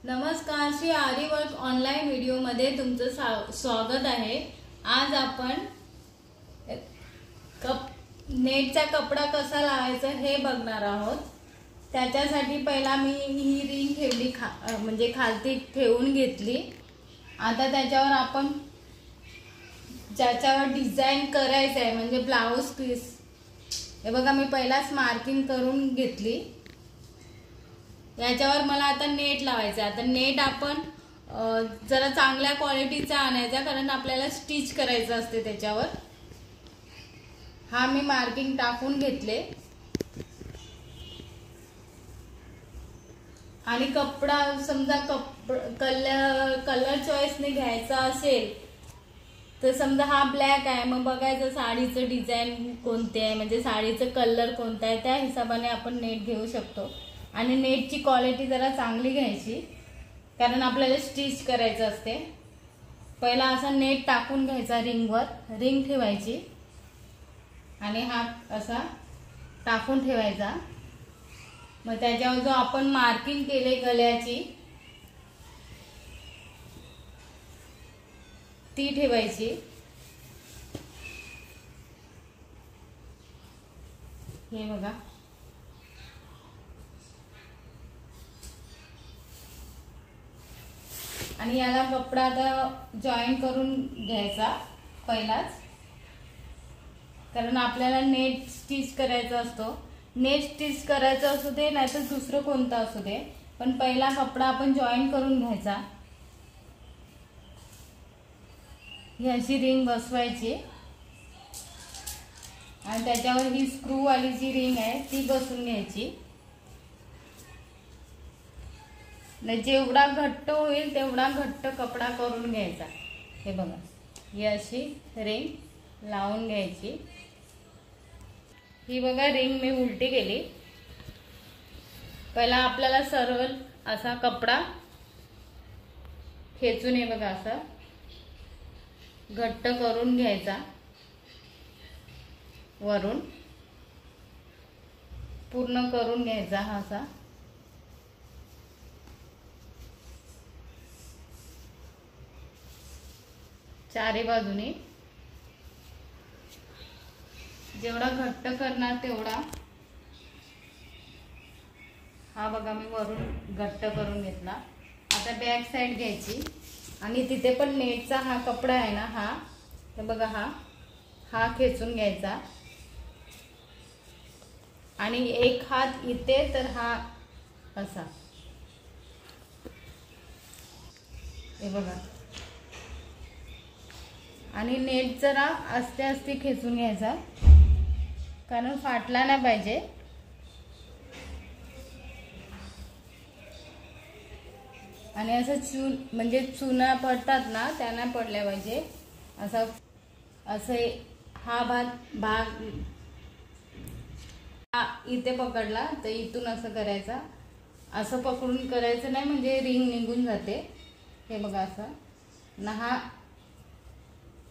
नमस्कार, श्री आरी work online video मध्ये तुमचं स्वागत आहे। आज आपण नेटचा कपडा कसा लावायचा हे बघणार आहोत। त्याच्यासाठी पहिला मी ही रिंग ठेवली म्हणजे खालती ठेवून घेतली। आता त्याच्यावर आपण ज्याच्यावर डिझाइन करायचं आहे म्हणजे ब्लाउज पीस, हे बघा मी पहिलाच मार्किंग करून घेतली। याच्यावर मला आता नेट लावायचं आहे। आता नेट आपण जरा चांगल्या क्वालिटीचा आणायचा, कारण आपल्याला स्टिच करायचं असते त्याच्यावर। हा मी मार्किंग टाकून घेतले आणि कपडा समजा कलर चॉईसने घ्यायचा असेल तर समजा हा ब्लॅक आहे, मग बघायचं साडीचं डिझाइन कोणते आहे, म्हणजे साडीचं कलर कोणता आहे, त्या हिशोबाने आपण नेट घेऊ शकतो। आणि नेटची क्वालिटी जरा चांगली घ्यायची, कारण आपल्याला स्टिच करायचं असते। पहिला असा नेट टाकून घ्यायचा, रिंगवर रिंग ठेवायची आणि हा असा टाकून ठेवायचा। मग त्याच्यावर जो आपण मार्किंग केले गळ्याची ती ठेवायची। हे बघा, आणि याला कपडा आता जॉईन करून घ्यायचा पहिलाच, कारण आपल्याला नेट स्टिच करायचा असतो। नेट स्टिच करायचं असू दे नाहीतर दुसरं कोणतं असू दे, पण पहिला कपडा आपण जॉईन करून घ्यायचा। ही अशी रिंग बसवायची आणि त्याच्यावर ही स्क्रू वाली जी रिंग आहे ती बसवून घ्यायची। जेवढा घट्ट होईल तेवढा घट्ट कपडा करून घ्यायचा। हे बघा, ही अशी रिंग लावून घ्यायची। ही बघा रिंग मी उलटी केली। पहिला आपल्याला सरळ असा कपडा खेचून हे बघा असं घट्ट करून घ्यायचा, वरून पूर्ण करून घ्यायचा हा असा। चारी बाजूनी जेवढा घट्ट करणार तेवढा। हा बघा मी वरून घट्ट करून घेतला। आता बॅक साइड घ्यायची आणि तिथे पण नेटचा हा कपडा आहे ना, हा हे बघा हा खेचून घ्यायचा आणि एक हात इथे तर हा असा, हे बघा। आणि नेट जरा आस्ते आस्ते खेचून घ्यायचा, कारण फाटला नाही पाहिजे। आणि असं म्हणजे चुना पडतात ना, त्या नाही पडल्या पाहिजे। असं हा भाग इथे पकडला तर इथून असं करायचा, असं पकडून करायचं नाही म्हणजे रिंग निघून जाते। हे बघा असं ना, हा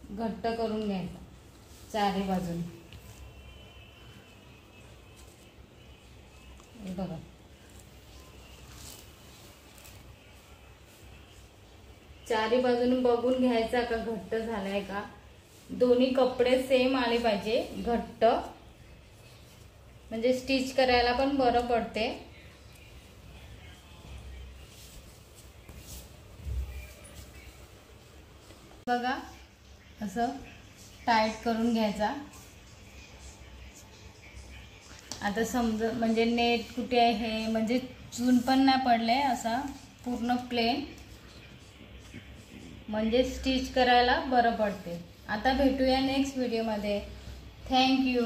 घट्ट करून घ्यायचा चारी बाजूने। हे बघा, चारी बाजूने बघून घ्यायचा का घट्ट झालाय का। दोन्ही कपडे सेम आले पाहिजे घट्ट, म्हणजे स्टिच करायला पण बरं पडते। बघा असं टाईट करून घ्यायचा। आता समजा म्हणजे नेट कुठे आहे, म्हणजे चून पण नाही पडले, असा पूर्ण प्लेन, म्हणजे स्टिच करायला बरं पडते। आता भेटूया नेक्स्ट व्हिडिओ मध्ये। Thank you.